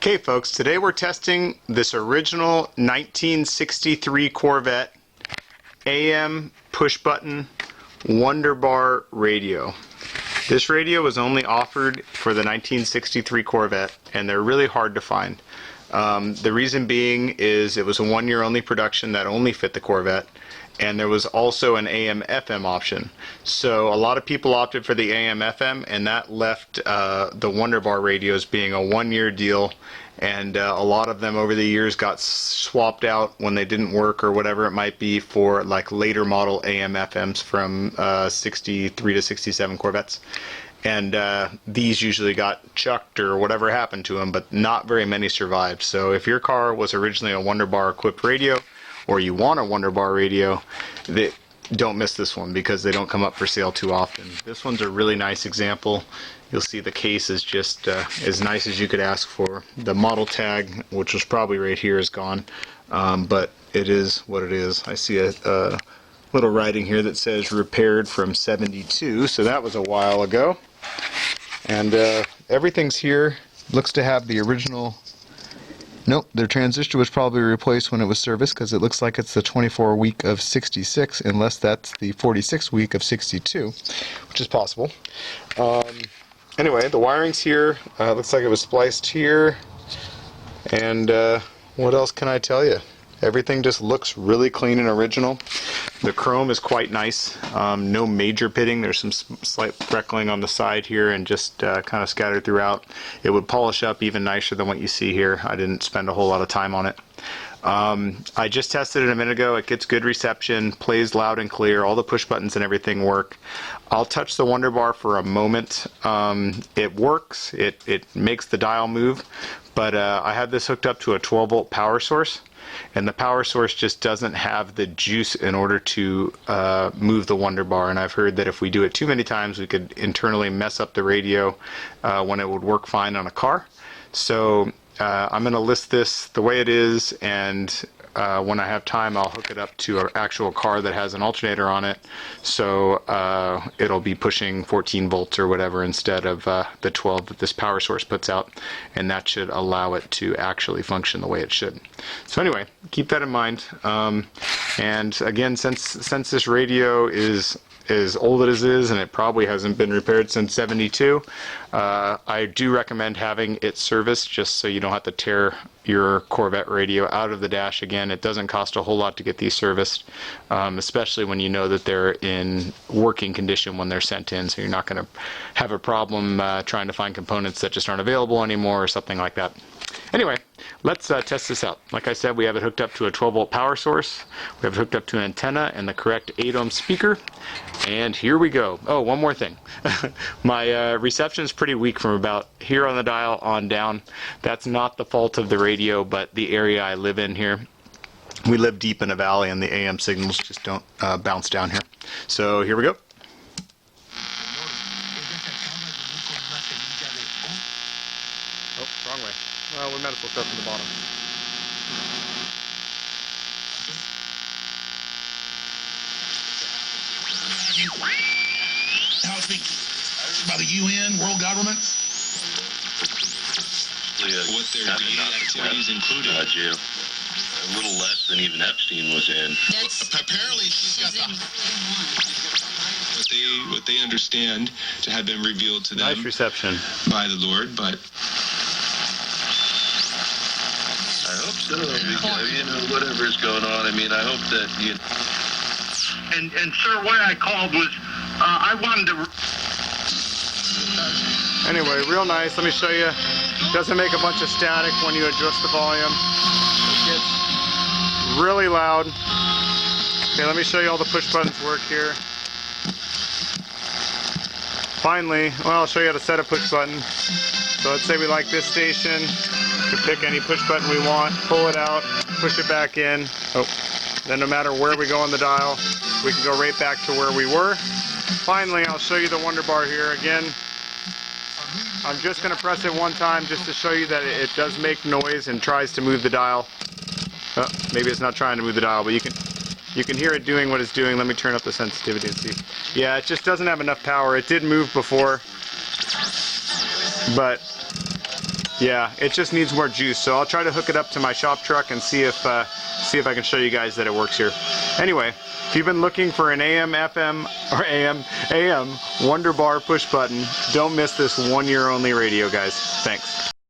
Okay folks, today we're testing this original 1963 Corvette AM push button Wonderbar radio. This radio was only offered for the 1963 Corvette and they're really hard to find. The reason being is it was a 1 year only production that only fit the Corvette, and there was also an AM FM option. So a lot of people opted for the AM FM, and that left the Wonderbar radios being a 1 year deal, and a lot of them over the years got swapped out when they didn't work or whatever it might be for like later model AM FMs from 63 to 67 Corvettes. And these usually got chucked or whatever happened to them, but not very many survived. So if your car was originally a Wonderbar equipped radio, or you want a Wonderbar radio, don't miss this one because they don't come up for sale too often. This one's a really nice example. You'll see the case is just as nice as you could ask for. The model tag, which was probably right here, is gone, but it is what it is. I see a little writing here that says repaired from '72, so that was a while ago. And everything's here. Looks to have the original. Nope, their transistor was probably replaced when it was serviced because it looks like it's the 24 week of 66, unless that's the 46 week of 62, which is possible. Anyway, the wiring's here. Looks like it was spliced here. And what else can I tell you? Everything just looks really clean and original. The chrome is quite nice. No major pitting. There's some slight freckling on the side here and just kind of scattered throughout. It would polish up even nicer than what you see here. I didn't spend a whole lot of time on it. I just tested it a minute ago. It gets good reception, plays loud and clear. All the push buttons and everything work. I'll touch the Wonderbar for a moment. It works. It makes the dial move. But I have this hooked up to a 12 volt power source. And the power source just doesn't have the juice in order to move the Wonderbar, and I've heard that if we do it too many times we could internally mess up the radio when it would work fine on a car. So I'm going to list this the way it is, and when I have time I'll hook it up to an actual car that has an alternator on it, so it'll be pushing 14 volts or whatever instead of the 12 that this power source puts out, and that should allow it to actually function the way it should. So anyway, keep that in mind. And again, since this radio is as old as it is and it probably hasn't been repaired since '72, I do recommend having it serviced just so you don't have to tear your Corvette radio out of the dash again. It doesn't cost a whole lot to get these serviced, especially when you know that they're in working condition when they're sent in, so you're not going to have a problem trying to find components that just aren't available anymore or something like that. Anyway, let's test this out. Like I said, we have it hooked up to a 12 volt power source, we have it hooked up to an antenna and the correct 8 ohm speaker, and here we go. Oh, one more thing. My reception is pretty weak from about here on the dial on down. That's not the fault of the radio, but the area I live in here. We live deep in a valley and the AM signals just don't bounce down here. So here we go. Oh, wrong way. Well, we might as well start from the bottom. Now it's being by the UN, world governments. What their activities included. Jail. A little less than even Epstein was in. Apparently she's got what they understand to have been revealed to them. Nice reception by the Lord, but I hope so. Because, you know, whatever's going on. I mean, I hope that you. And sir, why I called was I wanted to. Anyway, real nice. Let me show you. Doesn't make a bunch of static when you adjust the volume. It gets really loud. Okay, let me show you all the push buttons work here. Finally, well, I'll show you how to set a push button. So let's say we like this station. We can pick any push button we want, pull it out, push it back in. Oh, then no matter where we go on the dial, we can go right back to where we were. Finally, I'll show you the Wonderbar here again. I'm just going to press it one time just to show you that it does make noise and tries to move the dial. Oh, maybe it's not trying to move the dial, but you can hear it doing what it's doing. Let me turn up the sensitivity and see. Yeah, it just doesn't have enough power. It did move before, but Yeah, it just needs more juice. So I'll try to hook it up to my shop truck and see if I can show you guys that it works here. Anyway, if you've been looking for an AM, FM, or AM Wonderbar push button, don't miss this 1 year only radio, guys. Thanks.